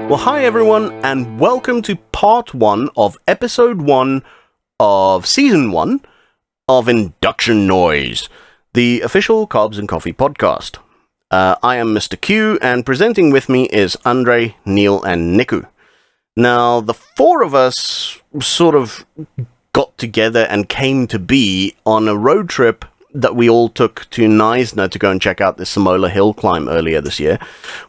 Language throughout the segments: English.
Well, hi everyone, and welcome to part 1 of episode 1 of season 1 of Induction Noise, the official Carbs and Coffee podcast. I am Mr. Q, and presenting with me is Andre, Niël, and Niku. Now, the four of us sort of got together and came to be on a road trip that we all took to Niël to go and check out the Samola Hill climb earlier this year.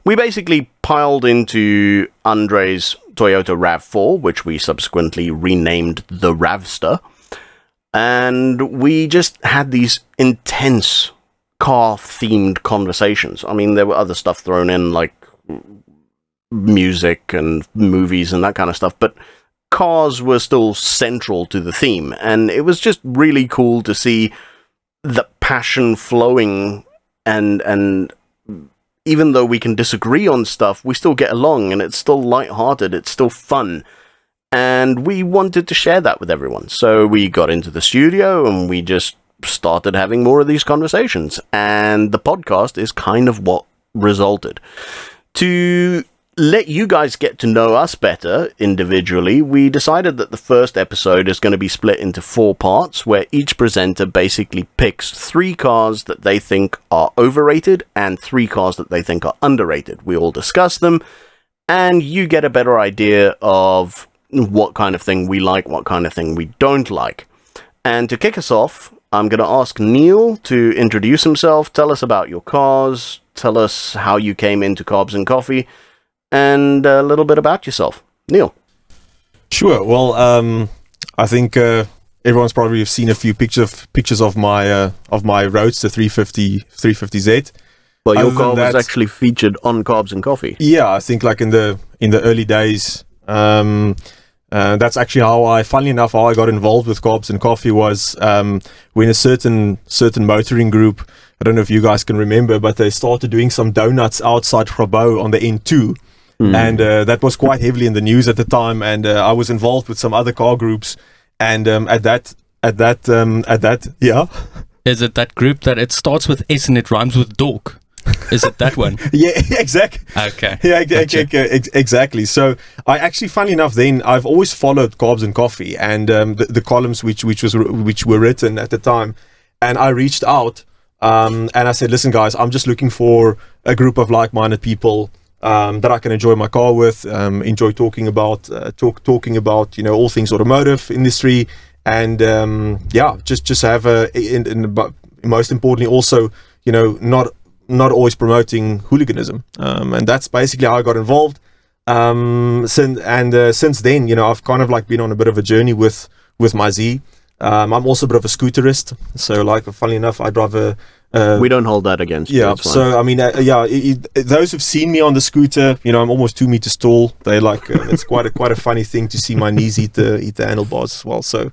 We basically piled into Andre's Toyota RAV4, which we subsequently renamed the Ravster, and we just had these intense car-themed conversations. I mean, there were other stuff thrown in, like music and movies and that kind of stuff, but cars were still central to the theme, and it was just really cool to see the passion flowing, and even though we can disagree on stuff, we still get along, and it's still lighthearted, it's still fun, and we wanted to share that with everyone. So we got into the studio, and we just started having more of these conversations, and the podcast is kind of what resulted. To let you guys get to know us better individually, we decided that the first episode is going to be split into 4 parts, where each presenter basically picks 3 cars that they think are overrated and 3 cars that they think are underrated. We all discuss them, and you get a better idea of what kind of thing we like, what kind of thing we don't like. And to kick us off, I'm going to ask Niël to introduce himself, tell us about your cars, tell us how you came into Carbs and Coffee, and a little bit about yourself. Niël. Sure. Well, I think everyone's probably seen a few pictures of my Roadster 350Z. Well, your car was actually featured on Carbs and Coffee. Yeah, I think like in the early days. That's actually funnily enough, how I got involved with Carbs and Coffee was when a certain motoring group, I don't know if you guys can remember, but they started doing some donuts outside Grabo on the N2. And that was quite heavily in the news at the time, and I was involved with some other car groups, and at that, yeah. Is it that group that it starts with S and it rhymes with dork? Is it that one? Yeah, exactly. Okay. Yeah, exactly. So I actually, funny enough, then I've always followed Carbs and Coffee and the columns which were written at the time, and I reached out and I said, listen, guys, I'm just looking for a group of like-minded people that I can enjoy my car with, enjoy talking about all things automotive industry, and just have but most importantly also not always promoting hooliganism, and that's basically how I got involved. Since then, I've kind of like been on a bit of a journey with my Z. I'm also a bit of a scooterist, so like, funnily enough, I drive a. We don't hold that against you. Yeah, so I mean, those who've seen me on the scooter, I'm almost 2 meters tall. They like it's quite a funny thing to see my knees eat the handlebars as well. So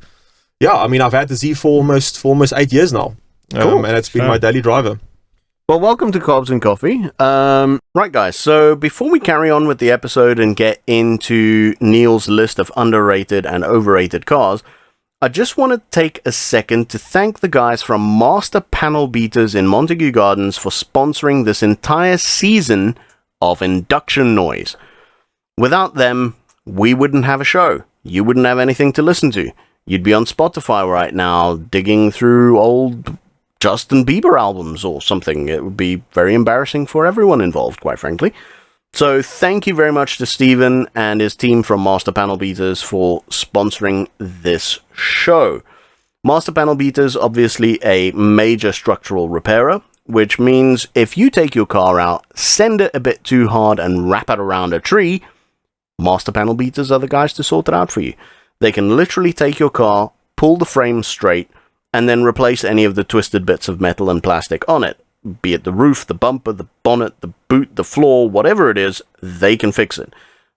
yeah, I mean, I've had the Z for almost 8 years now, cool. And it's been my daily driver. Well, welcome to Carbs and Coffee. Right, guys, so before we carry on with the episode and get into Niël's list of underrated and overrated cars, I just want to take a second to thank the guys from Master Panelbeaters in Montague Gardens for sponsoring this entire season of Induction Noise. Without them, we wouldn't have a show. You wouldn't have anything to listen to. You'd be on Spotify right now digging through old Justin Bieber albums or something. It would be very embarrassing for everyone involved, quite frankly. So thank you very much to Stephen and his team from Master Panelbeaters for sponsoring this show. Master Panelbeaters, obviously a major structural repairer, which means if you take your car out, send it a bit too hard and wrap it around a tree, Master Panelbeaters are the guys to sort it out for you. They can literally take your car, pull the frame straight, and then replace any of the twisted bits of metal and plastic on it. Be it the roof, the bumper, the bonnet, the boot, the floor, whatever it is, they can fix it.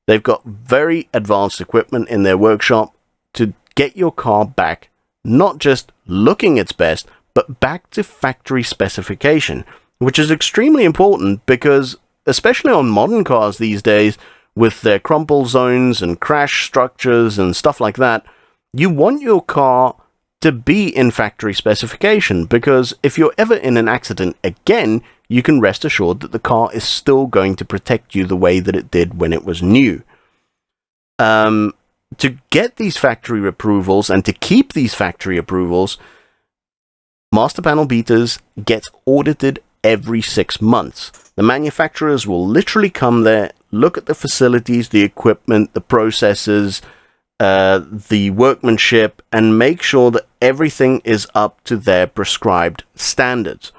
They've got very advanced equipment in their workshop to get your car back, not just looking its best, but back to factory specification, which is extremely important because, especially on modern cars these days, with their crumple zones and crash structures and stuff like that, you want your car to be in factory specification, because if you're ever in an accident again, you can rest assured that the car is still going to protect you the way that it did when it was new. To get these factory approvals and to keep these factory approvals, Master Panelbeaters gets audited every 6 months. The manufacturers will literally come there, look at the facilities, the equipment, the processes, the workmanship, and make sure that everything is up to their prescribed standards.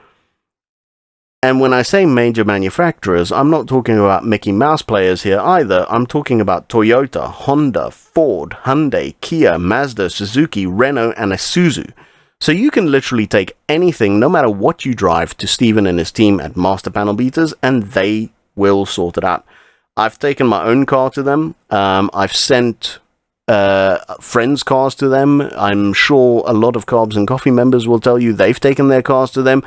And when I say major manufacturers, I'm not talking about Mickey Mouse players here either. I'm talking about Toyota, Honda, Ford, Hyundai, Kia, Mazda, Suzuki, Renault, and Isuzu. So you can literally take anything, no matter what you drive, to Steven and his team at Master Panelbeaters, and they will sort it out. I've taken my own car to them. I've sent friends' cars to them. I'm sure a lot of Carbs and Coffee members will tell you they've taken their cars to them,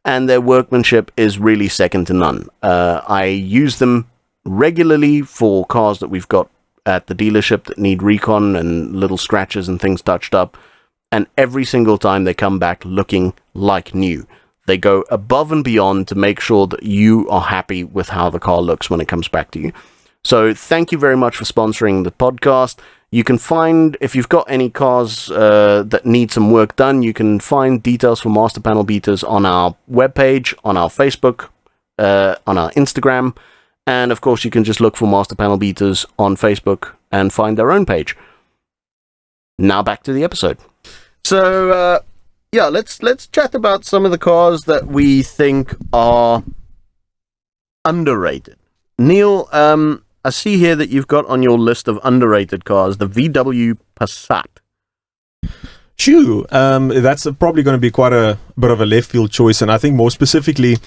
and their workmanship is really second to none. I use them regularly for cars that we've got at the dealership that need recon and little scratches and things touched up. And every single time they come back looking like new. They go above and beyond to make sure that you are happy with how the car looks when it comes back to you. So thank you very much for sponsoring the podcast. You can find, if you've got any cars that need some work done, you can find details for Master Panelbeaters on our webpage, on our Facebook, on our Instagram, and of course you can just look for Master Panelbeaters on Facebook and find their own page. Now back to the episode. So, yeah, let's chat about some of the cars that we think are underrated. Niël, I see here that you've got on your list of underrated cars the VW Passat. Shoo, that's probably going to be quite a bit of a left field choice, and I think more specifically,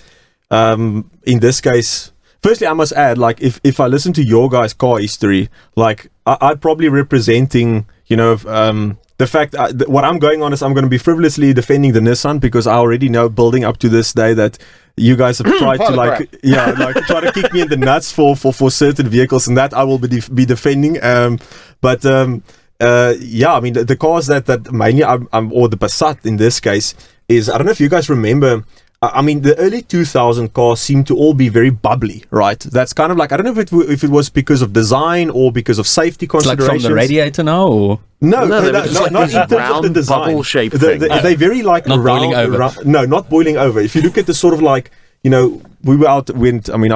in this case, firstly, I must add, like, if I listen to your guys' car history, like, I'm probably representing, you know, the fact what I'm going on is I'm going to be frivolously defending the Nissan, because I already know, building up to this day, that you guys have tried to try to kick me in the nuts for certain vehicles, and that I will be defending. Yeah, I mean the cars that mainly I'm or the Passat in this case is, I don't know if you guys remember. I mean, the early 2000 cars seem to all be very bubbly, right? That's kind of like, I don't know if it was because of design or because of safety considerations. Like from the radiator now, or? No, not in terms of the design. Bubble shape thing. They're very like not boiling over. No, not boiling over. If you look at the sort of like, you know, we were out I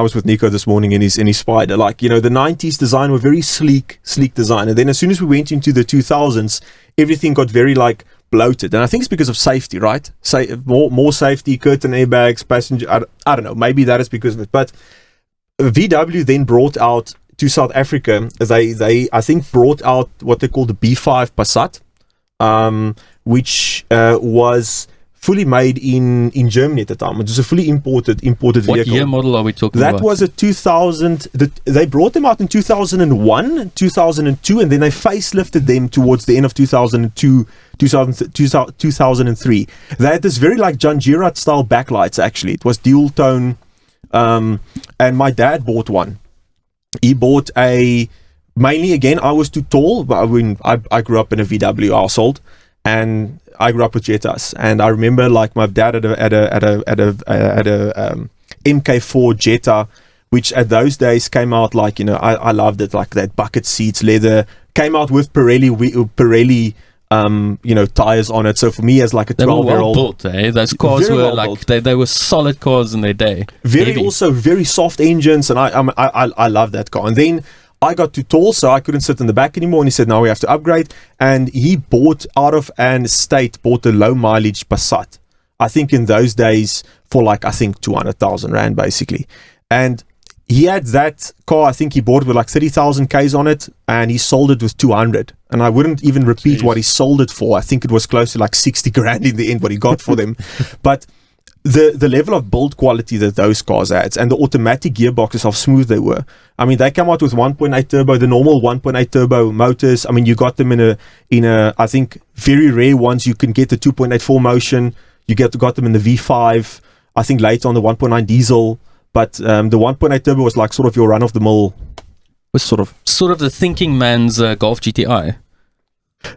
was with Nico this morning in his Spider. Like, you know, the 90s design were very sleek design, and then as soon as we went into the 2000s, everything got very like bloated, and I think it's because of safety, right? More safety, curtain airbags, passenger. I don't know. Maybe that is because of it. But VW then brought out to South Africa. They I think brought out what they call the B5 Passat, which was fully made in Germany at the time. It was a fully imported vehicle. What year model are we talking about? That was a 2000. They brought them out in 2001, 2002, and then they facelifted them towards the end of 2002, 2003. They had this very like John Girard style backlights. Actually, it was dual tone, and my dad bought one. He bought mainly, again, I was too tall, but I grew up in a VW household, and I grew up with Jettas, and I remember like my dad had a MK4 Jetta, which at those days came out like, you know, I loved it, like that bucket seats, leather, came out with Pirelli you know, tires on it. So for me as like a 12-year-old, they were well built, eh? Those cars were well like they were solid cars in their day. Also very soft engines, and I love that car. And then I got too tall, so I couldn't sit in the back anymore, and he said, "Now we have to upgrade." And he bought out of an estate, bought a low mileage Passat. I think in those days for like, I think 200,000 rand basically. And he had that car, I think he bought it with like 30,000 Ks on it, and he sold it with 200. And I wouldn't even repeat what he sold it for. I think it was close to like 60 grand in the end what he got for them. But the level of build quality that those cars had, and the automatic gearboxes, how smooth they were. I mean, they come out with 1.8 turbo, the normal 1.8 turbo motors. I mean, you got them in a I think very rare ones you can get the 2.84 motion. You got them in the V5. I think later on the 1.9 diesel. But the 1.8 turbo was like sort of your run-of-the-mill, was sort of the thinking man's Golf GTI.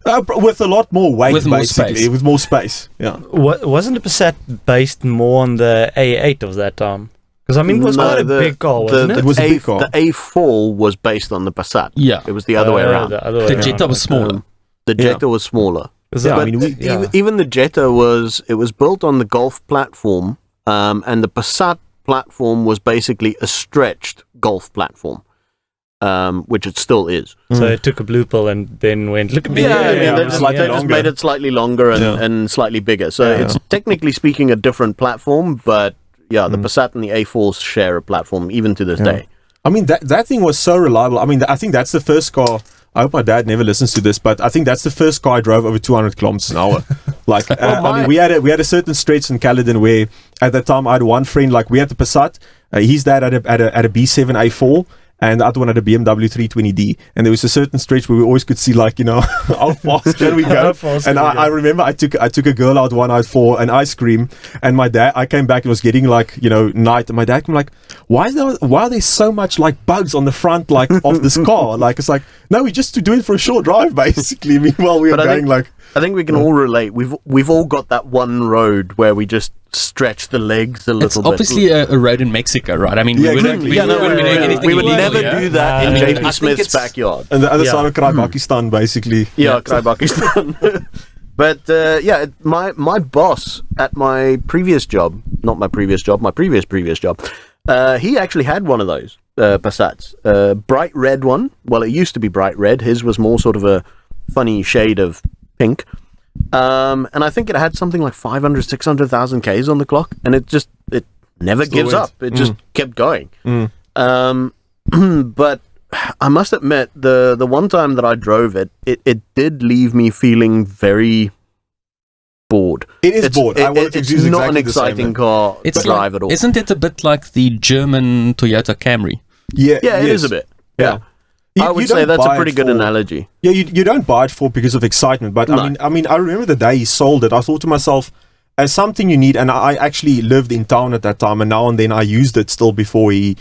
With a lot more weight, with more space. With more space, yeah. Wasn't the Passat based more on the A8 of that time? Because I mean, it was quite a big car, wasn't it? It was a big car. The A4 was based on the Passat. Yeah. It was the other way around. The Jetta was smaller. The Jetta was smaller. Yeah, But I mean, even the Jetta was built on the Golf platform, and the Passat platform was basically a stretched Golf platform, which it still is. So it took a blue pill and then went, look at me. They just made it slightly longer and slightly bigger. So it's technically speaking a different platform, but yeah, the Passat and the A4 share a platform even to this day. I mean, that thing was so reliable. I mean, I think that's the first car. I hope my dad never listens to this, but I think that's the first car I drove over 200 kilometers an hour. Like, I mean, we had a certain stretch in Caledon where at that time I had one friend, like we had the Passat, his dad had a B7 A4, and the other one had a BMW 320D, and there was a certain stretch where we always could see, like, you know, how fast can we go? And I remember I took a girl out one night for an ice cream, and I came back, it was getting like, you know, night, and my dad came like, why are there so much like bugs on the front, like, of this car? Like, it's like, no, we just do it for a short drive, basically. Meanwhile, we were going like, I think we can all relate. We've all got that one road where we just stretch the legs a little bit. It's obviously a road in Mexico, right? I mean, we wouldn't be doing anything we would illegal, never do that in JP Smith's backyard. and the other side of Pakistan, basically. Yeah, Pakistan. But my boss at my previous job, not my previous job, my previous job, he actually had one of those Passats, bright red one. Well, it used to be bright red. His was more sort of a funny shade of pink. And I think it had something like 600,000 Ks on the clock, and it never gives up. It just kept going. But I must admit, the one time that I drove it did leave me feeling very bored. It is bored. It's not an exciting car to drive at all. Isn't it a bit like the German Toyota Camry? Yeah, it is a bit. Yeah. I would say that's a pretty good analogy. Yeah, you don't buy it for because of excitement, but No. I mean, I remember the day he sold it. I thought to myself, as something you need, and I actually lived in town at that time, and now and then I used it still before he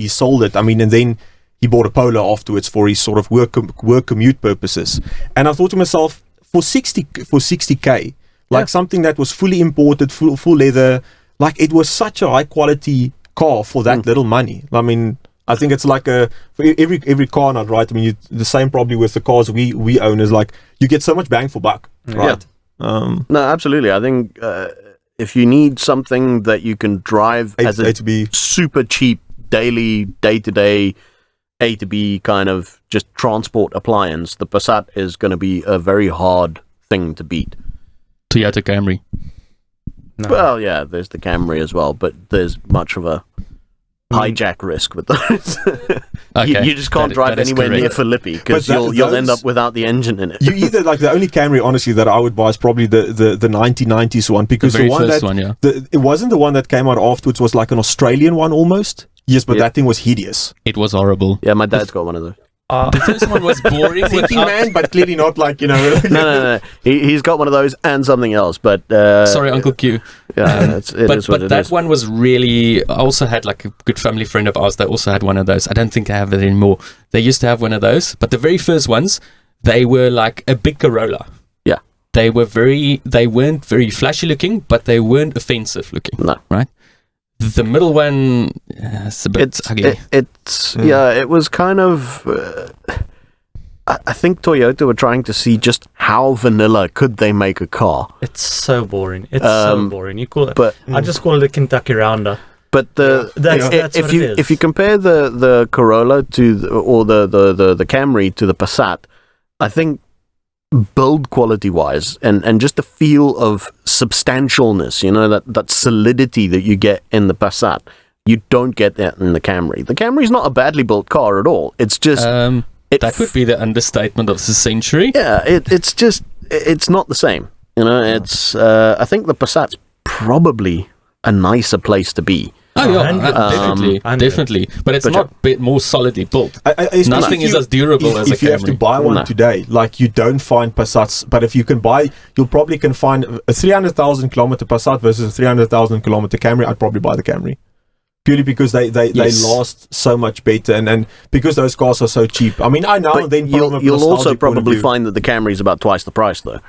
sold it. I mean, and then he bought a Polo afterwards for his sort of work commute purposes. And I thought to myself, for 60K, like something that was fully imported, full leather, like it was such a high quality car for that little money. I mean, I think it's like for every car nut, right? I mean, the same probably with the cars we own is like you get so much bang for buck, right? No, absolutely. I think if you need something that you can drive as a super cheap daily, day-to-day, A to B kind of just transport appliance, the Passat is going to be a very hard thing to beat. Toyota Camry. No. Well, yeah, there's the Camry as well, but there's much of a hijack risk with those. Okay. You just can't drive anywhere near Philippi because you'll end up without the engine in it. You either like the only Camry, honestly, that I would buy is probably the 1990s one, because the one that it wasn't the one that came out afterwards. It was like an Australian one almost. Yes, but that thing was hideous. It was horrible. Yeah, my dad's got one of those. The first one was boring. Thinking man, but clearly not like, you know. No. He's got one of those and something else, but sorry, Uncle Q. Yeah, it is what but it that is. one was really. I also had like a good family friend of ours that also had one of those. I don't think they have it anymore. They used to have one of those, but the very first ones, they were like a big Corolla. Yeah, they weren't very flashy looking, but they weren't offensive looking. No, right. The middle one, it's a bit ugly. It was kind of. I think Toyota were trying to see just how vanilla could they make a car. It's so boring. It's so boring. You call it, but I just call it a Kentucky Rounder. But that's if you if you compare the Corolla to the Camry to the Passat, I think build quality wise and just the feel of substantialness, you know, that solidity that you get in the Passat, you don't get that in the Camry. The Camry's not a badly built car at all. It's just that would be the understatement of the century. Yeah, it's not the same. You know, it's I think the Passat's probably a nicer place to be. Oh yeah, definitely. But it's not more solidly built. Nothing is as durable as a Camry. If you have to buy one today, like you don't find Passats, but if you can buy, you'll probably can find a 300,000 kilometer Passat versus a 300,000 kilometer Camry. I'd probably buy the Camry. Purely because they last so much better, and because those cars are so cheap. I mean, I now and then you'll also probably find that the Camry is about twice the price, though.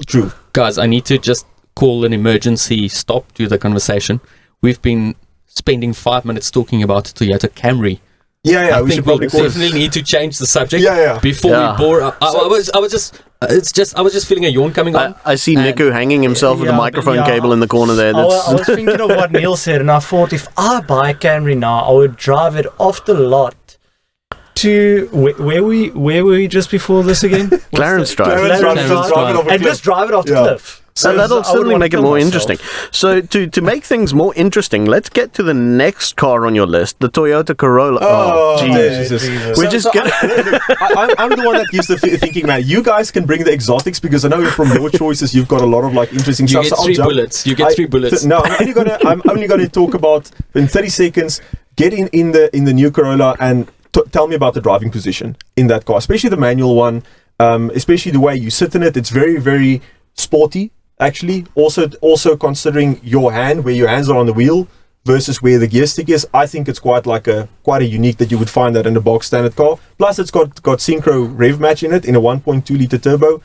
True, guys. I need to just call an emergency stop to the conversation. We've been spending 5 minutes talking about Toyota Camry. Yeah, I we think should probably we'll definitely need to change the subject before Yeah. we bore. I was just feeling a yawn coming on. I see And- Nico hanging himself with a Yeah, microphone yeah. cable in the corner there. I was thinking of what Niël said, and I thought if I buy a Camry now, I would drive it off the lot to where were we just before this again? Clarence Drive. Clarence Drive, Clarence just drive it off a And cliff. just drive it off the Yeah. cliff. So I that'll would certainly wanna make it kill more myself. interesting. So to make things more interesting, let's get to the next car on your list, the Toyota Corolla. Oh, Jesus. Jesus. We're just gonna... I'm the one that gives the thinking, man. You guys can bring the exotics because I know from your choices you've got a lot of like interesting You stuff. get so I'll 3 jump. bullets. You get 3 bullets. No, I'm only gonna talk about in 30 seconds. Get in the new Corolla and tell me about the driving position in that car, especially the manual one. Especially the way you sit in it. It's very, very sporty. Actually, also considering your hand, where your hands are on the wheel versus where the gear stick is, I think it's quite a unique that you would find that in a box standard car. Plus, it's got synchro rev match in it in a 1.2 liter turbo.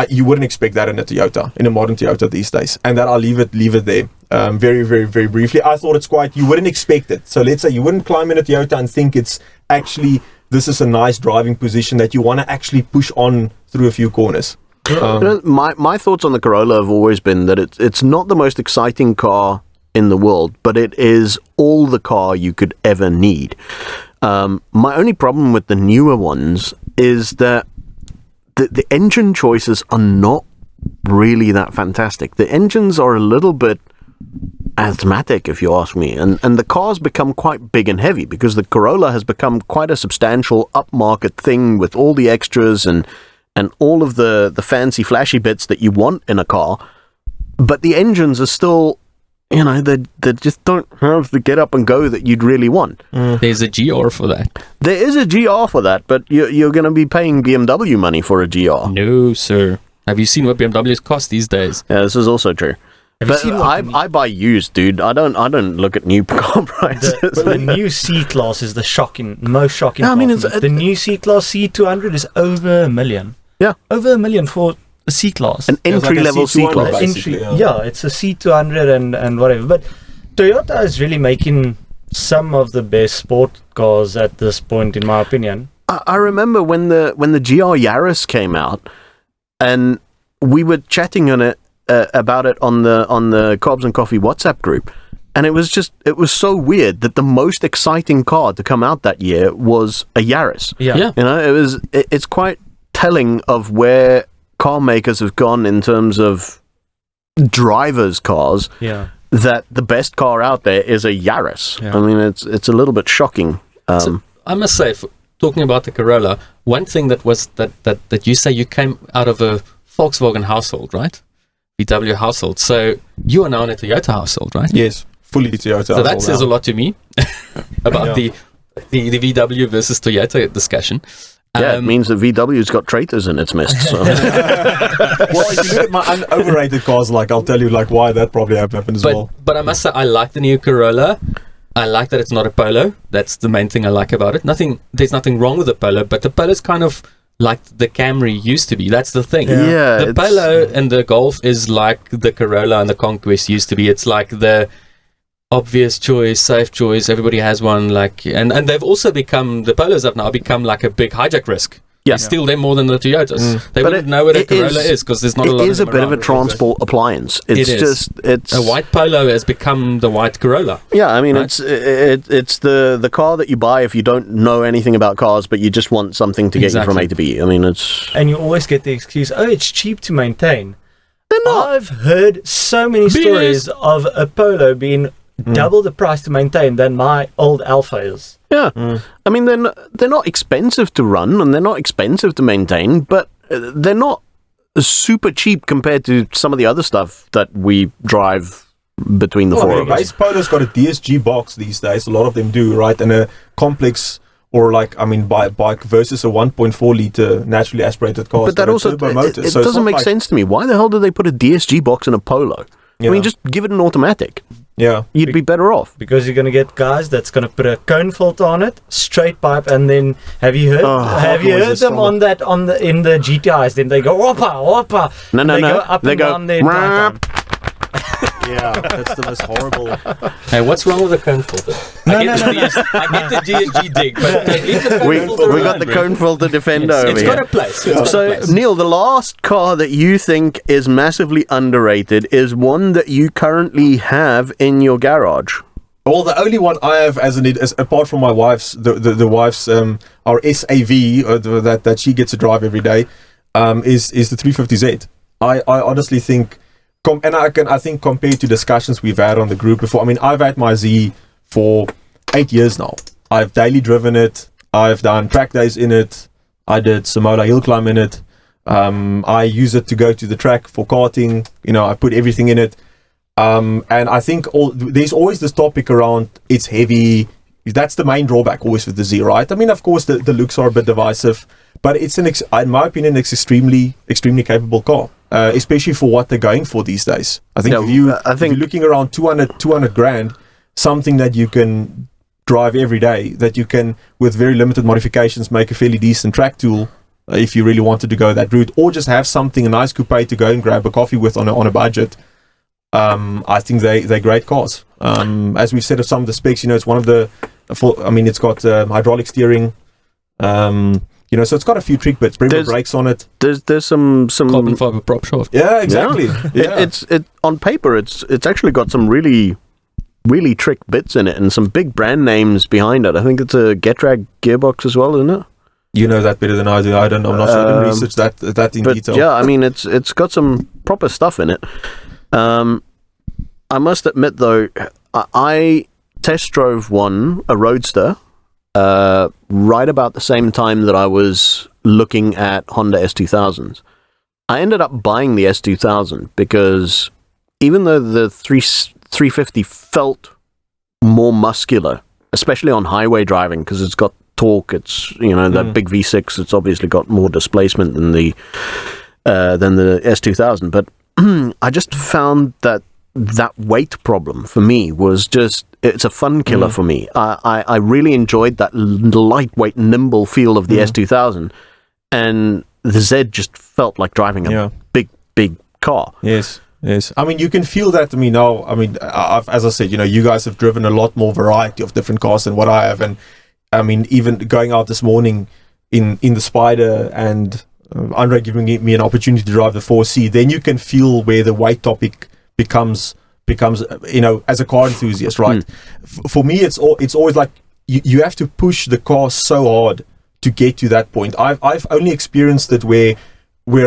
You wouldn't expect that in a Toyota, in a modern Toyota these days. And that I'll leave it there. Very, very, very briefly, I thought it's you wouldn't expect it. So let's say you wouldn't climb in a Toyota and think it's actually this is a nice driving position that you want to actually push on through a few corners. My thoughts on the Corolla have always been that it's not the most exciting car in the world, but it is all the car you could ever need. My only problem with the newer ones is that the engine choices are not really that fantastic. The engines are a little bit asthmatic, if you ask me, and the cars become quite big and heavy because the Corolla has become quite a substantial upmarket thing with all the extras and all of the fancy flashy bits that you want in a car, but the engines are still, they just don't have the get up and go that you'd really want. There's a GR for that. There is a GR for that, but you're going to be paying BMW money for a GR. No, sir. Have you seen what BMWs cost these days? Yeah, this is also true. But I buy used, dude. I don't look at new car prices. The new C-Class is the most shocking. Yeah, I mean, part for me. The new C-Class C200 is over $1 million. Yeah. Over $1 million for a C-Class. An entry-level C-Class. basically, It's a C200 and whatever. But Toyota is really making some of the best sport cars at this point, in my opinion. I remember when the GR Yaris came out, and we were chatting on it about it on the Carbs and Coffee WhatsApp group, and it was so weird that the most exciting car to come out that year was a Yaris. Yeah. It's quite telling of where car makers have gone in terms of drivers' cars. Yeah. That the best car out there is a Yaris. Yeah. I mean, it's a little bit shocking. So, I must say, talking about the Corolla, one thing that was that you say you came out of a Volkswagen household, right? VW household. So you are now in a Toyota household, right? Yes, fully Toyota. So that says a lot to me about the VW versus Toyota discussion. Yeah, it means that VW's got traitors in its midst. So. Well, if you look at my overrated cars, I'll tell you why that probably happened as well. But I must say, I like the new Corolla. I like that it's not a Polo. That's the main thing I like about it. There's nothing wrong with the Polo, but the Polo's kind of like the Camry used to be. That's the thing. Yeah, the Polo and the Golf is like the Corolla and the Conquest used to be. It's like the obvious choice, safe choice. Everybody has one. And they've also become, the Polos have now become like a big hijack risk. Yeah. You steal them more than the Toyotas. They But wouldn't know what a it Corolla is because there's not a lot of them It is a bit of a around. transport appliance. It's It is. it's A white Polo has become the white Corolla. Yeah, I mean, Right. it's the car that you buy if you don't know anything about cars, but you just want something to get you from A to B. I mean, it's... And you always get the excuse, it's cheap to maintain. They're not. I've heard so many stories of a Polo being double the price to maintain than my old Alpha is. Yeah. I mean, they're not expensive to run, and they're not expensive to maintain, but they're not super cheap compared to some of the other stuff that we drive between the four of us. Base Polo's got a DSG box these days. A lot of them do, right? And a complex, or bike versus a 1.4 liter naturally aspirated car. But that also, it doesn't make sense to me. Why the hell did they put a DSG box in a Polo? I mean, just give it an automatic. Yeah. You'd be better off. Because you're going to get guys that's going to put a cone filter on it, straight pipe, and then have you heard them in the GTIs? Then they go whoppa whoppa. No. They go up They and go, down their drive time. Yeah, that's the most horrible. Hey, what's wrong with the cone filter? I get the DSG dig, but leave the cone filter We got alone, the bro. cone filter defender over It's here. got a place. It's got a So, place. Niël, the last car that you think is massively underrated is one that you currently have in your garage. Well, the only one I have as apart from my wife's, the wife's our SAV that she gets to drive every day, is the 350Z. I honestly think, I think compared to discussions we've had on the group before, I mean, I've had my Z for 8 years now. I've daily driven it. I've done track days in it. I did Samola hill climb in it. I use it to go to the track for karting. I put everything in it. And I think there's always this topic around it's heavy. That's the main drawback always with the Z, right? I mean, of course, the looks are a bit divisive, but it's in my opinion, it's extremely capable car, especially for what they're going for these days. I think if you're looking around 200 grand, something that you can drive every day, that you can, with very limited modifications, make a fairly decent track tool, if you really wanted to go that route, or just have something, a nice coupe to go and grab a coffee with on a budget. I think they're great cars. As we've said of some of the specs, it's one of the, it's got hydraulic steering, so it's got a few trick bits, Brembo brakes on it. There's some Carbon fiber prop shaft. Yeah, exactly. Yeah. It's on paper, it's actually got some really trick bits in it and some big brand names behind it. I think it's a Getrag gearbox as well, isn't it? You know that better than I do. I'm not sure. I didn't research that in detail. Yeah, I mean, it's got some proper stuff in it. I must admit, though, I test drove a Roadster, right about the same time that I was looking at Honda S2000s. I ended up buying the S2000 because even though the 350 felt more muscular, especially on highway driving, because it's got torque, it's that big V6, it's obviously got more displacement than the S2000, but I just found that weight problem for me was it's a fun killer for me. I really enjoyed that lightweight, nimble feel of the S2000, and the Z just felt like driving a big car. Yes. I mean, you can feel that to me now. I mean, as I said, you guys have driven a lot more variety of different cars than what I have, and I mean, even going out this morning in the Spider and Andre giving me an opportunity to drive the 4C, then you can feel where the weight topic becomes as a car enthusiast, right? For me, it's always like you have to push the car so hard to get to that point. I've only experienced it where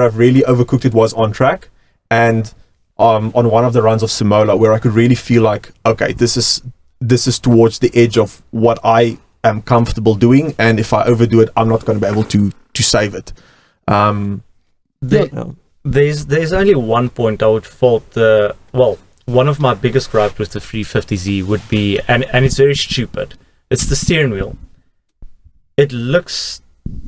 I've really overcooked it was on track, and on one of the runs of Samola, where I could really feel like, okay, this is towards the edge of what I am comfortable doing, and if I overdo it, I'm not going to be able to save it. There's only one point I would fault one of my biggest gripes with the 350Z would be, and it's very stupid, it's the steering wheel. It looks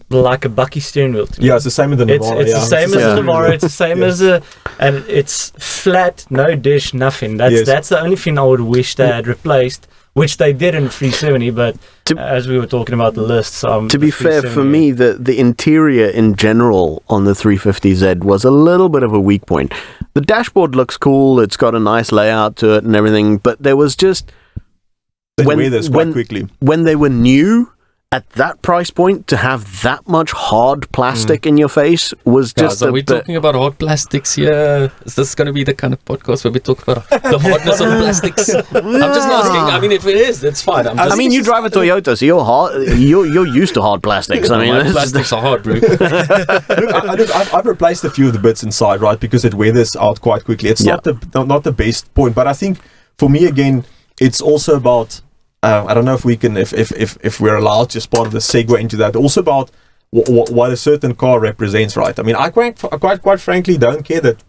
like a bucky steering wheel to me. Yeah, it's the same as the Navara. It's the same as the Navara, it's the same as and it's flat, no dish, nothing. That's the only thing I would wish they had replaced, which they did in 370, but as we were talking about the list, to be fair, for me, the interior in general on the 350Z was a little bit of a weak point. The dashboard looks cool, it's got a nice layout to it and everything, but there was just when they were new at that price point, to have that much hard plastic in your face was just are we talking about hard plastics here? Is this going to be the kind of podcast where we talk about the hardness of plastics? I'm just asking. I mean, if it is, that's fine. You drive a Toyota, so you're used to hard plastics. My plastics are hard, bro. Look, I've replaced a few of the bits inside, right, because it weathers out quite quickly. It's not the best point, but I think for me again, it's also about. I don't know if we can, if we're allowed to spawn the segue into that. Also about what a certain car represents, right? I mean, I quite frankly don't care that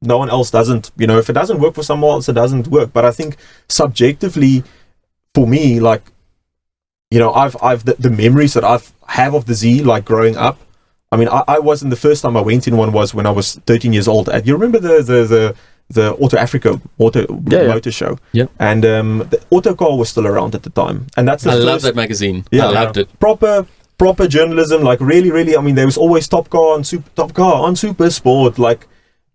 no one else doesn't. If it doesn't work for someone else, it doesn't work. But I think subjectively, for me, like, I've the memories that I have of the Z, like growing up. I mean, I wasn't, the first time I went in one was when I was 13 years old. You remember the Auto Africa motor show, and the Auto Car was still around at the time, and that's I love that magazine. I loved it. Proper journalism, like really. I mean, there was always Top Car on Super Sport, like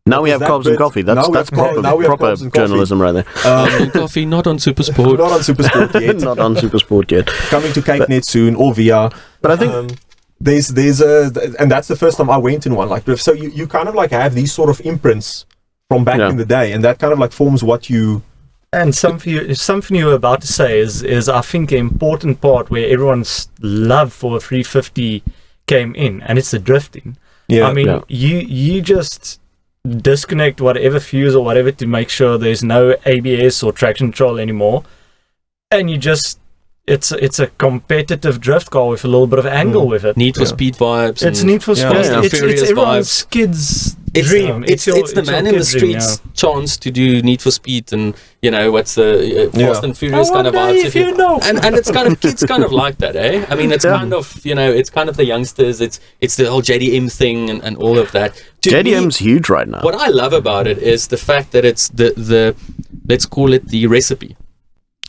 Now we have that carbs and bit- coffee. now That's we that's have- proper now we have proper carbs and coffee. journalism right there. Coffee, not on Supersport. Not on Supersport yet. Not on Supersport yet. Coming to CakeNet soon or VR. But I think there's and that's the first time I went in one like this. So you kind of like have these sort of imprints from back Yeah. in the day, and that kind of like forms what you. And something you were about to say is I think an important part where everyone's love for a 350 came in, and it's the drifting. Yeah, I mean, yeah. you just disconnect whatever fuse or whatever to make sure there's no ABS or traction control anymore, and you just it's a competitive drift car with a little bit of angle with it. Need for Speed vibes. It's and Need for Speed. Fast and It's Furious everyone's vibes. kid's It's dream. it's the man in the streets chance to do Need for Speed, and what's the Fast and Furious kind of vibes. if you know. And it's kind of kids kind of like that, eh? I mean, it's kind of it's kind of the youngsters. It's the whole JDM thing and all of that. To JDM's huge right now. What I love about it is the fact that it's the let's call it the recipe.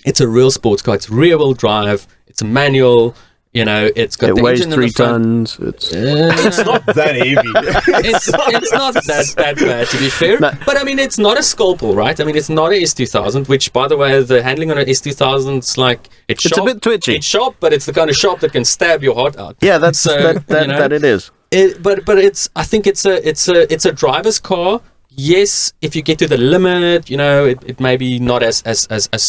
It's a real sports car. It's rear wheel drive. It's a manual. It's got It the weighs engine in 3 the front. tons. It's It's not that heavy. It's not that bad, to be fair. No. But I mean, it's not a Scalpel, right? I mean, it's not a S2000, which, by the way, the handling on an S2000 is like it's a sharp. bit twitchy. It's sharp, but it's the kind of sharp that can stab your heart out. Yeah, that's So, that it is. But it's I think it's a driver's car. Yes, if you get to the limit, it may be not as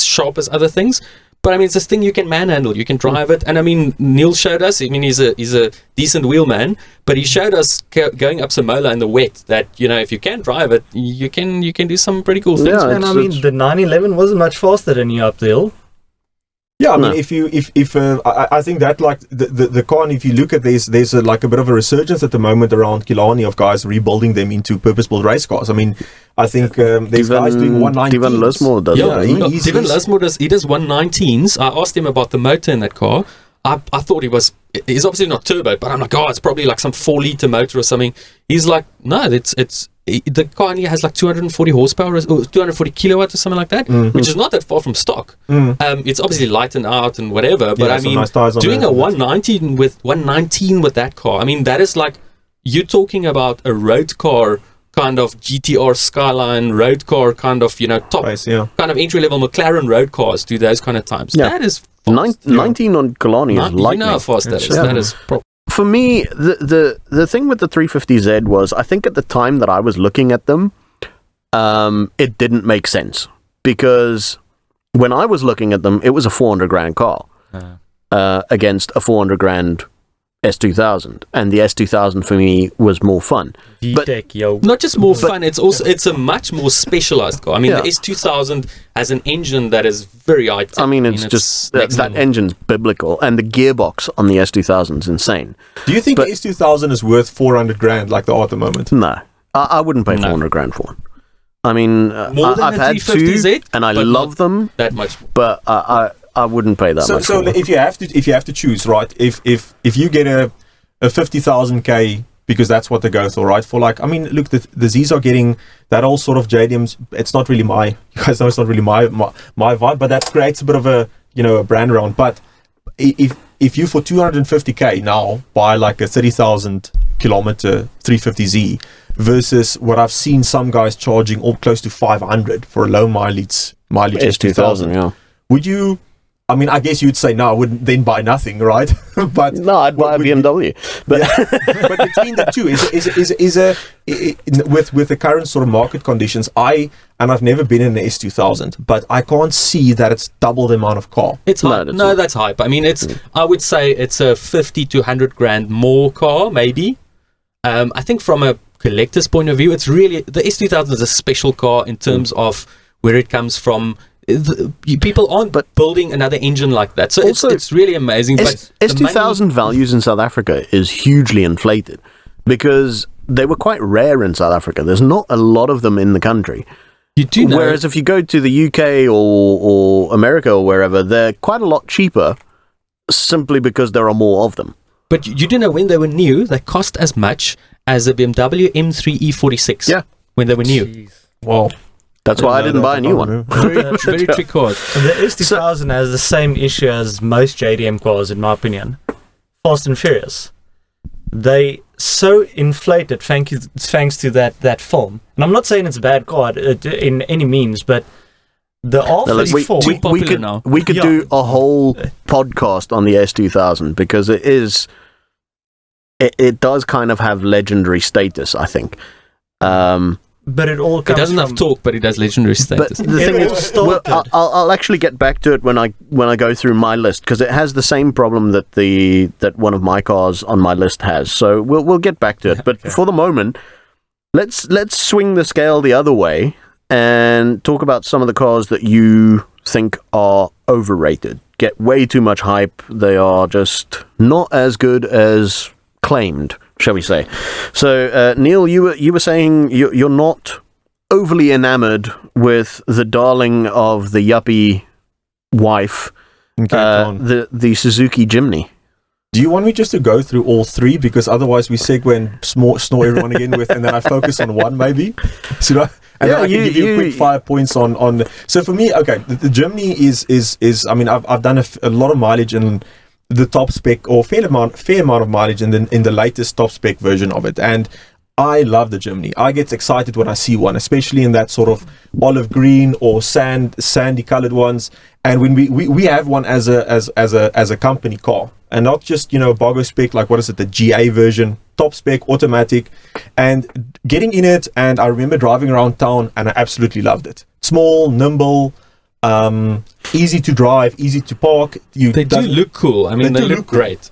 sharp as other things. But I mean, it's this thing you can manhandle. You can drive it, and I mean, Niël showed us. I mean, he's a decent wheelman, but he showed us going up Samola in the wet that if you can drive it, you can do some pretty cool things. Yeah, And I mean, the 911 wasn't much faster than you up the hill. Yeah, I mean, No. I think that like the car, and if you look at there's like a bit of a resurgence at the moment around Killarney of guys rebuilding them into purpose-built race cars. I mean, I think there's guys doing 119s. Devon Lismore does Yeah, it. Devon Lismore does 119s. I asked him about the motor in that car. I thought he's obviously not turbo, but I'm like, it's probably like some 4-liter motor or something. He's like, no, the car only has like 240 horsepower or 240 kilowatts or something like that, which is not that far from stock. It's obviously lightened out and whatever, but I some mean, nice tires on doing there. a 119 with that car, I mean, that is like you're talking about a road car kind of GTR Skyline road car kind of top Price, yeah. kind of entry level McLaren road cars do those kind of times. Yeah. That is fast. 19 on Killarney is You lightning. know how fast that is. Yeah. That is proper. For me, the thing with the 350Z was, I think at the time that I was looking at them, it didn't make sense, because when I was looking at them, it was a 400 grand car against a 400 grand S2000, and the S2000 for me was more fun. VTEC, yo. Not just more fun, it's a much more specialized car. I mean, Yeah. the S2000 has an engine that is very high tech. I mean, it's just that next level. engine's biblical, and the gearbox on the S2000 is insane. Do you think But- the S2000 is worth 400 grand like they are at the moment? No, I wouldn't pay 400 grand for one. I mean, More than I've a had 350Z, two, and I but love not them, that much more. but I wouldn't pay that much. So for one. if you have to choose, right? If you get a 50,000K, because that's what they go for, right? For like, I mean, look, the Z's are getting that all sort of JDMs. It's not really you guys know it's not really my vibe, but that creates a bit of a a brand around. But if you for 250K now buy like a 30,000 kilometer 350Z versus what I've seen some guys charging all close to 500 for a low mileage S2000, yeah. would you? I mean, I guess you'd say no. I wouldn't then buy nothing, right? But No, I'd buy a BMW. But but between the two with the current sort of market conditions, I've never been in an S2000, but I can't see that it's double the amount of car. It's No, hype. that's No, not. that's hype. I mean, I would say it's a 50 to 100 grand more car, maybe. I think from a collector's point of view, it's really the S2000 is a special car in terms of where it comes from. People aren't building another engine like that, so Also, it's really amazing. But the S2000 values in South Africa is hugely inflated, because they were quite rare in South Africa. There's not a lot of them in the country. you do know, Whereas if you go to the UK or America or wherever, they're quite a lot cheaper, simply because there are more of them. but you do know when they were new, they cost as much as a BMW M3 E46. Yeah. when they were new. Jeez. Wow. That's why I didn't buy a new one. Very trick card. The S2000 has the same issue as most JDM cars, in my opinion. Fast and Furious. they so inflated thanks to that film. And I'm not saying it's a bad car in any means, but the R34 we could do a whole podcast on the S2000 because it does kind of have legendary status, I think. But it all comes doesn't have torque, but it has legendary status. But the thing is, I'll actually get back to it when I go through my list, because it has the same problem that one of my cars on my list has. So we'll get back to it. But for the moment, let's swing the scale the other way and talk about some of the cars that you think are overrated, get way too much hype. They are just not as good as claimed, shall we say. So, Niël, you were saying you're not overly enamored with the darling of the yuppie wife, the Suzuki Jimny. Do you want me just to go through all three? Because otherwise we segue and snore everyone again with, and then I focus on one maybe. So, and then I can give you quick 5 points on. So for me, okay, the Jimny is. I mean, I've done a lot of mileage in the top spec, or fair amount of mileage in the latest top spec version of it, and I love the Jimny. I get excited when I see one, especially in that sort of olive green or sandy colored ones. And when we have one as a company car, and not just Bogo spec, like what is it, the GA version, top spec, automatic, and getting in it. And I remember driving around town, and I absolutely loved it. Small, nimble, easy to drive, easy to park. They do look cool. I mean, they look great.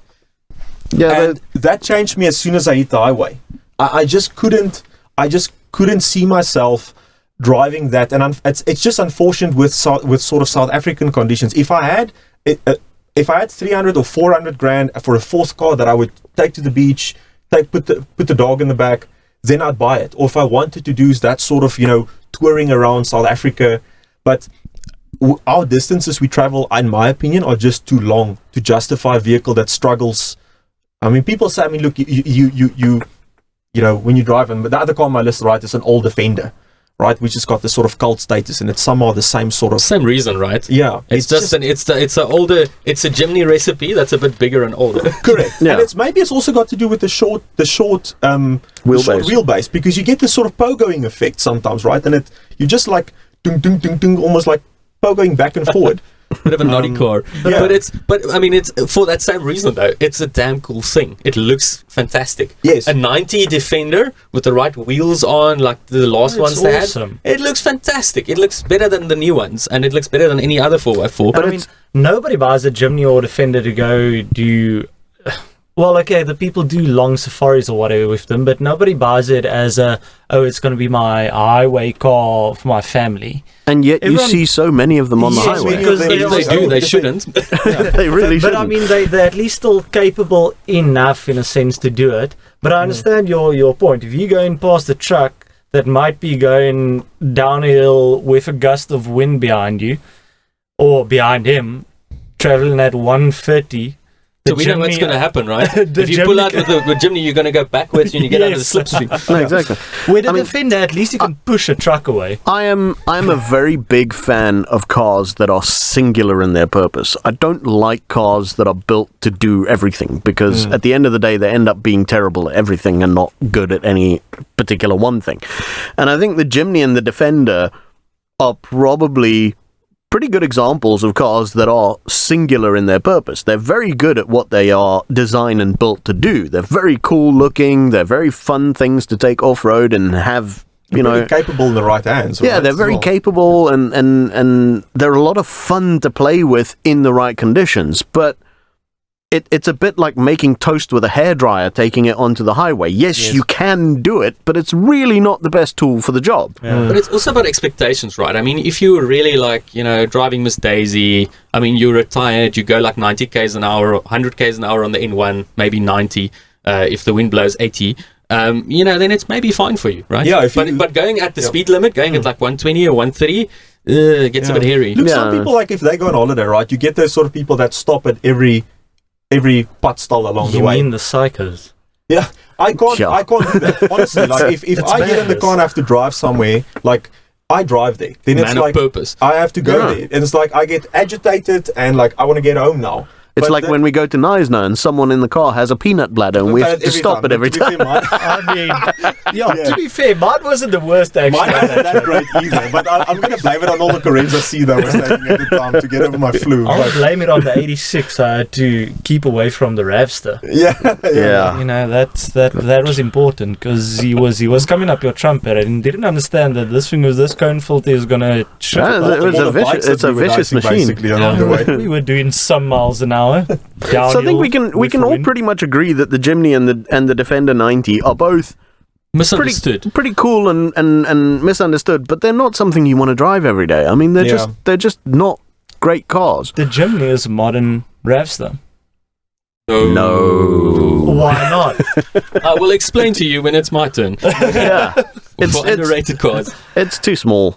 Yeah, and that changed me as soon as I hit the highway. I just couldn't see myself driving that, and it's just unfortunate with sort of South African conditions. If I had 300 or 400 grand for a fourth car that I would take to the beach, put the dog in the back, then I'd buy it. Or if I wanted to do that sort of touring around South Africa, but our distances we travel, in my opinion, are just too long to justify a vehicle that struggles. I mean, people say, I mean, look, you when you drive, and the other car on my list, right, is an old Defender, right, which has got this sort of cult status, and it's somehow the same sort of reason, right? Yeah, it's a Jimny recipe that's a bit bigger and older. Correct. Yeah. And it's also got to do with the short wheelbase, because you get this sort of pogoing effect sometimes, right? And you just like ding ding ding ding, almost like pogoing back and forward. Bit of a naughty car, but I mean, it's for that same reason though. It's a damn cool thing. It looks fantastic. Yes, a 90 Defender with the right wheels on, like the last ones they had. It looks fantastic. It looks better than the new ones, and it looks better than any other 4x4. But I mean, nobody buys a Jimny or Defender to go do. Well, okay, the people do long safaris or whatever with them, but nobody buys it as it's going to be my highway car for my family. And yet you see so many of them on the highway. Because they shouldn't. They really shouldn't. But I mean, they're at least still capable enough, in a sense, to do it. But I understand your point. If you're going past a truck that might be going downhill with a gust of wind behind you, or behind him, traveling at 130... So we know what's going to happen, right? If you pull out with the Jimny, you're going to go backwards and you get out of the slipstream. No, exactly. With a Defender, at least you can push a truck away. I'm a very big fan of cars that are singular in their purpose. I don't like cars that are built to do everything, because at the end of the day, they end up being terrible at everything and not good at any particular one thing. And I think the Jimny and the Defender are probably pretty good examples of cars that are singular in their purpose. They're very good at what they are designed and built to do. They're very cool looking. They're very fun things to take off-road and have, very capable in the right hands. Yeah, they're very capable, and they're a lot of fun to play with in the right conditions. But it's a bit like making toast with a hairdryer, taking it onto the highway. Yes, you can do it, but it's really not the best tool for the job. Yeah. But it's also about expectations, right? I mean, if you were really like, driving Miss Daisy, I mean, you're retired, you go like 90 k's an hour, 100 k's an hour on the N1, maybe 90, if the wind blows 80, then it's maybe fine for you, right? Yeah. But going at the speed limit, going at like 120 or 130, it gets a bit hairy. Look, some people, like if they go on holiday, right, you get those sort of people that stop at every putt stall along the way. You mean the psychos? Yeah, I can't do that. Honestly, like if I get in the car and have to drive somewhere, like I drive there, then it's like purpose. I have to go there, and it's like I get agitated and like I want to get home now. It's But like when we go to Niël and someone in the car has a peanut bladder and we have to stop it every time. I mean, to be fair, mine wasn't the worst actually. Mine wasn't that great either, but I'm going to blame it on all the Corenza C that I was taking at the time to get over my flu. I'll blame it on the 86. I had to keep away from the Ravster. Yeah. You know, that was important because he was coming up your trumpet and didn't understand that this thing with this cone filter is going to shift. It's a vicious machine. Along the way. We were doing some miles an hour. So I think we can all pretty much agree that the Jimny and the Defender 90 are both misunderstood. Pretty cool and misunderstood, but they're not something you want to drive every day. I mean, they're just not great cars. The Jimny is a modern Ravster. No. Why not? I will explain to you when it's my turn. Yeah. For underrated cars. It's too small.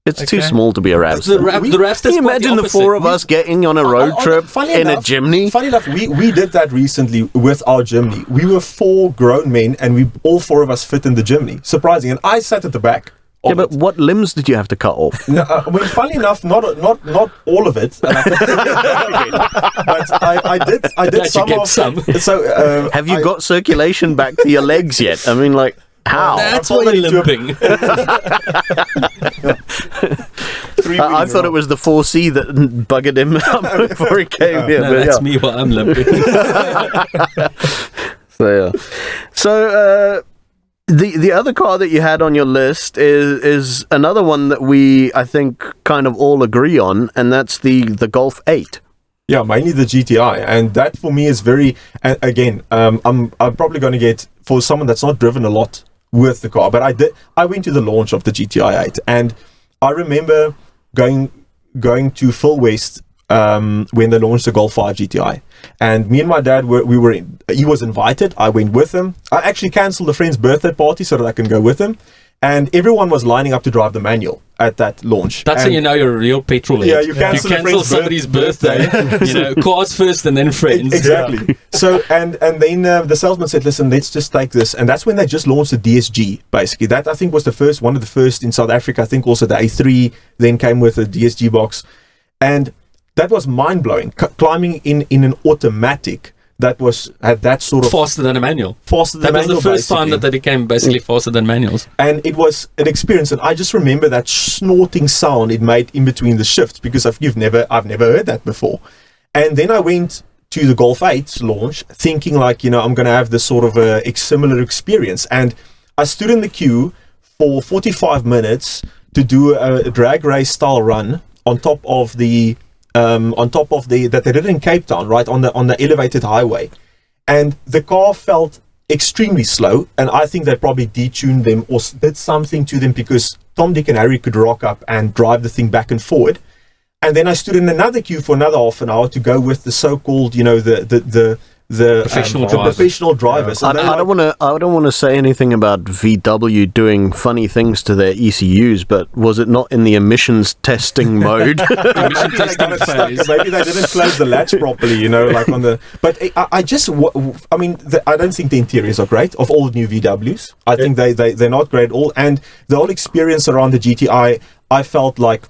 It's too small to be a Ravster. The Ravster's Can you imagine the four of us getting on a road trip in a Jimny? Funny enough, we did that recently with our Jimny. We were 4 grown men, and all 4 of us fit in the Jimny. Surprising, and I sat at the back. Yeah, but what limbs did you have to cut off? No, funny enough, not all of it. But I did some. So have you got circulation back to your legs yet? I mean, like. How? That's why you're limping. I thought it was the 4C that buggered him before he came here. No, that's me while I'm limping. So the other car that you had on your list is another one that I think kind of all agree on, and that's the Golf 8. Yeah, mainly the GTI, and that for me is very. Again, I'm probably going to get, for someone that's not driven a lot with the car, but I went to the launch of the GTI 8, and I remember going to Phil West when they launched the Golf 5 GTI, and me and my dad he was invited. I went with him. I actually cancelled a friend's birthday party so that I can go with him, and everyone was lining up to drive the manual at that launch. That's how you know you're a real petrol head. Yeah, you cancel somebody's birthday. Cars first and then friends. Exactly. Yeah. So and then the salesman said, "Listen, let's just take this." And that's when they just launched the DSG. Basically, that I think was one of the first in South Africa. I think also the A3 then came with a DSG box, and that was mind blowing. Climbing in an automatic. That had that sort of faster than a manual. That was the first time that they became basically faster than manuals. And it was an experience, and I just remember that snorting sound it made in between the shifts, because I've never heard that before. And then I went to the Golf 8 launch thinking like, I'm going to have this sort of a similar experience. And I stood in the queue for 45 minutes to do a drag race style run on top of the that they did in Cape Town, right on the elevated highway, and the car felt extremely slow, and I think they probably detuned them or did something to them, because Tom, Dick and Harry could rock up and drive the thing back and forward. And then I stood in another queue for another half an hour to go with the so-called the professional drivers. Yeah. I don't want to say anything about VW doing funny things to their ECUs, but was it not in the emissions testing mode? Emission testing phase. Maybe they didn't close the latch properly, like on the. But I don't think the interiors are great of all the new VWs. I think they're not great at all, and the whole experience around the GTI, I felt like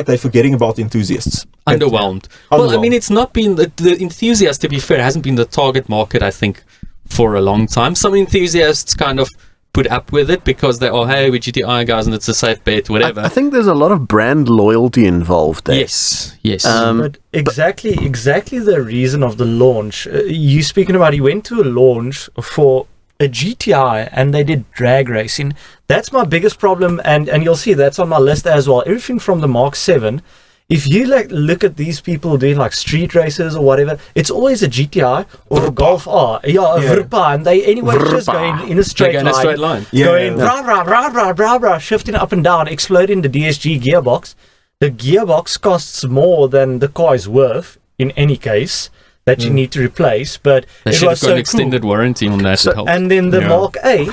they're forgetting about enthusiasts. Underwhelmed. Well, I mean, it's not been the enthusiast, to be fair, hasn't been the target market, I think, for a long time. Some enthusiasts kind of put up with it because they are, hey, we're GTI guys and it's a safe bet, whatever. I think there's a lot of brand loyalty involved there. Yes. But exactly the reason of the launch. You speaking about, you went to a launch for a GTI and they did drag racing. That's my biggest problem, and you'll see that's on my list as well. Everything from the Mark 7. If you look at these people doing like street races or whatever, it's always a GTI or a Golf R. Verpa, and they just going in a straight line. Going rah, rah, rah, rah, rah, rah, shifting up and down, exploding the DSG gearbox. The gearbox costs more than the car is worth in any case that you need to replace, but they should have got an extended warranty on that. And then the Mark 8,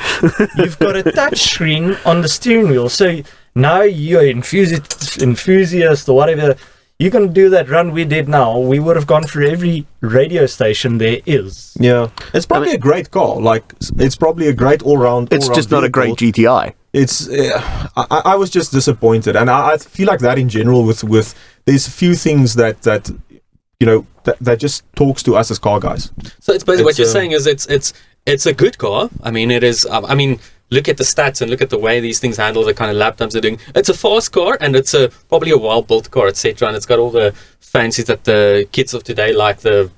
you've got a touch screen on the steering wheel, so now you're enthusiast or whatever, you can do that run we did now. We would have gone through every radio station there is. Yeah, it's probably a great car. It's probably a great all-round. It's just not a great GTI. It's. I was just disappointed, and I feel like that in general. With there's a few things that that just talks to us as car guys. So it's basically what you're saying is it's a good car. I mean, it is. I mean, look at the stats and look at the way these things handle the kind of lap times they're doing. It's a fast car and it's probably a well-built car, etc. And it's got all the fancies that the kids of today like, the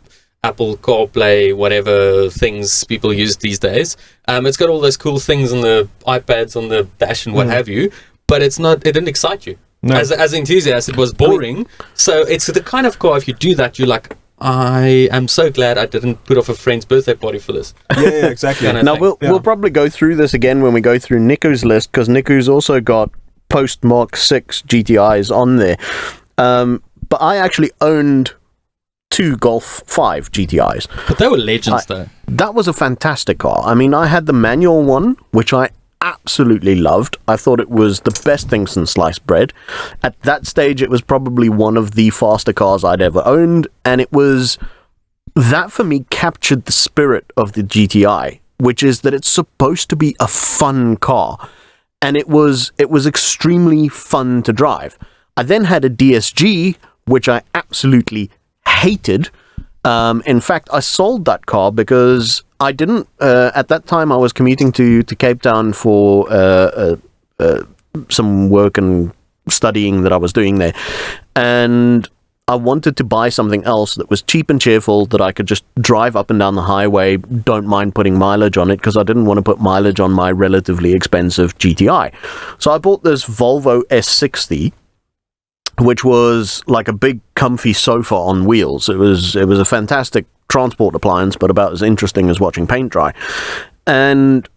Apple CarPlay, whatever things people use these days. It's got all those cool things on the iPads, on the dash and what have you. But it didn't excite you. No. As an enthusiast, it was boring. So it's the kind of car, if you do that, you're like, I am so glad I didn't put off a friend's birthday party for this. Yeah, exactly. Now, we'll probably go through this again when we go through Nico's list, because Nico's also got post Mark 6 GTIs on there. But I actually owned 2 Golf 5 GTIs. But they were legends, though. That was a fantastic car. I mean, I had the manual one, which I absolutely loved. I thought it was the best thing since sliced bread. At that stage, it was probably one of the faster cars I'd ever owned, and that for me captured the spirit of the GTI, which is that it's supposed to be a fun car, and it was extremely fun to drive. I then had a DSG, which I absolutely hated. In fact, I sold that car because I didn't, at that time I was commuting to Cape Town for some work and studying that I was doing there. And I wanted to buy something else that was cheap and cheerful, that I could just drive up and down the highway, don't mind putting mileage on it, because I didn't want to put mileage on my relatively expensive GTI. So I bought this Volvo S60, which was like a big comfy sofa on wheels. It was a fantastic transport appliance, but about as interesting as watching paint dry. And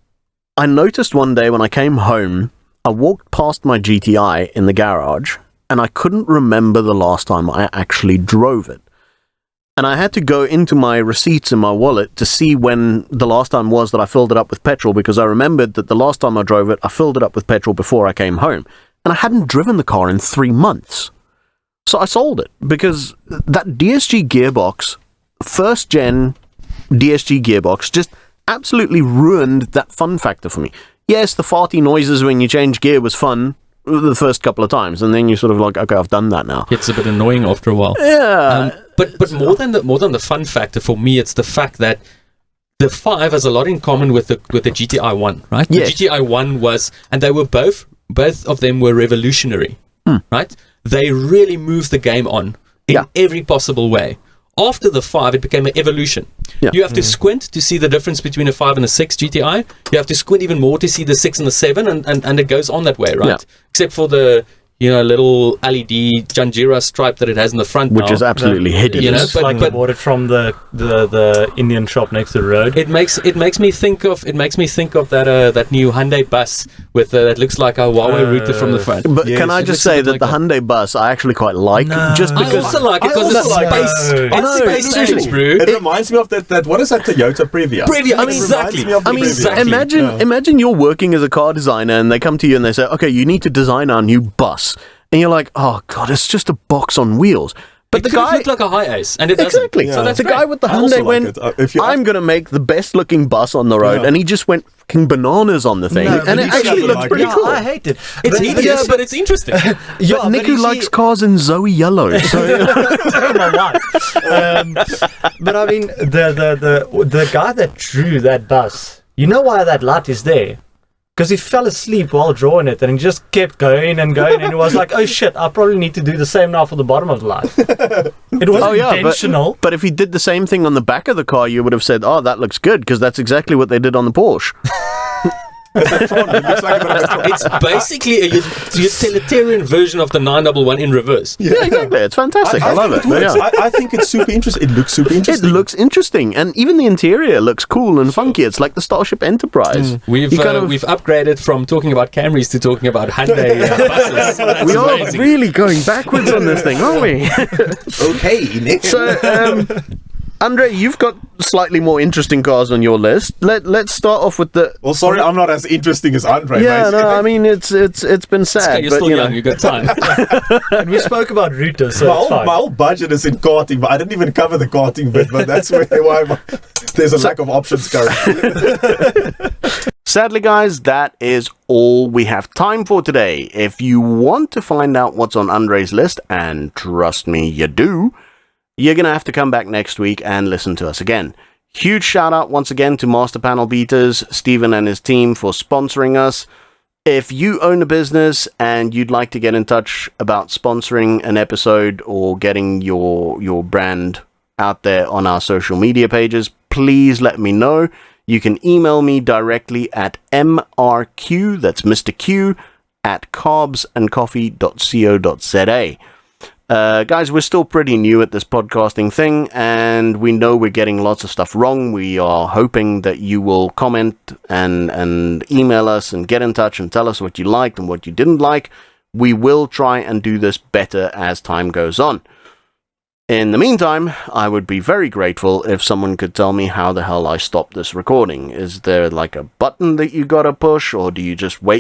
I noticed one day when I came home, I walked past my GTI in the garage, and I couldn't remember the last time I actually drove it. And I had to go into my receipts in my wallet to see when the last time was that I filled it up with petrol, because I remembered that the last time I drove it, I filled it up with petrol before I came home. And I hadn't driven the car in 3 months. So I sold it, because that DSG gearbox, first gen DSG gearbox, just absolutely ruined that fun factor for me. Yes, the farty noises when you change gear was fun the first couple of times, and then you're sort of like, okay, I've done that now. It's a bit annoying after a while. Yeah. But more than the fun factor for me, it's the fact that the 5 has a lot in common with the GTI 1, right? Yes. The GTI 1 was, and they were both of them were revolutionary, right? They really moved the game on in every possible way. After the 5, it became an evolution. Yeah. You have to squint to see the difference between a 5 and a 6 GTI. You have to squint even more to see the 6 and the 7, and it goes on that way, right? Yeah. Except for the little LED Janjira stripe that it has in the front, which is absolutely hideous. But bought it from the Indian shop next to the road. It makes me think of that new Hyundai bus with that looks like a Huawei router from the front. But yes, can I just say that the Hyundai bus I actually quite like, just because I also like it because it's space. It's space age, bro. It reminds me of that. What is that Toyota Previa? Exactly. Imagine you're working as a car designer and they come to you and they say, okay, you need to design our new bus. And you're like, oh god, it's just a box on wheels. But the guy looked like a high ace, and it exactly. doesn't. So that's the guy with the Hyundai went, I'm going to make the best looking bus on the road, and he just went fucking bananas on the thing, and it actually looks pretty cool. I hate it. It's hideous, but it's interesting. But Nico likes cars in Zoe yellow. So my wife. But I mean, the guy that drew that bus, you know why that light is there? Because he fell asleep while drawing it, and he just kept going, and he was like, oh shit, I probably need to do the same now for the bottom of the light. It wasn't intentional. But if he did the same thing on the back of the car, you would have said, oh, that looks good, because that's exactly what they did on the Porsche. It's basically a utilitarian version of the 911 in reverse. Yeah, exactly. It's fantastic. I love it. I think it's super interesting. It looks super interesting. It looks interesting, and even the interior looks cool and funky. It's like the Starship Enterprise. We've upgraded from talking about Camrys to talking about Hyundai buses. We are really going backwards on this thing, aren't we? Okay, Nick. So, Andre, you've got slightly more interesting cars on your list. Let's start off with the. Well, sorry, I'm not as interesting as Andre. Yeah, no, I mean it's been sad. You're still young. You got time. And we spoke about routers, so my whole budget is in karting, but I didn't even cover the karting bit. But that's why there's a lack of options currently. Sadly, guys, that is all we have time for today. If you want to find out what's on Andre's list, and trust me, you do. you're going to have to come back next week and listen to us again. Huge shout out once again to Master Panelbeaters, Stephen and his team for sponsoring us. If you own a business and you'd like to get in touch about sponsoring an episode or getting your brand out there on our social media pages, please let me know. You can email me directly at mrq, that's Mr. Q, at carbsandcoffee.co.za. Guys, we're still pretty new at this podcasting thing, and we know we're getting lots of stuff wrong. We are hoping that you will comment and email us and get in touch and tell us what you liked and what you didn't like. We will try and do this better as time goes on. In the meantime, I would be very grateful if someone could tell me how the hell I stop this recording. Is there like a button that you gotta push, or do you just wait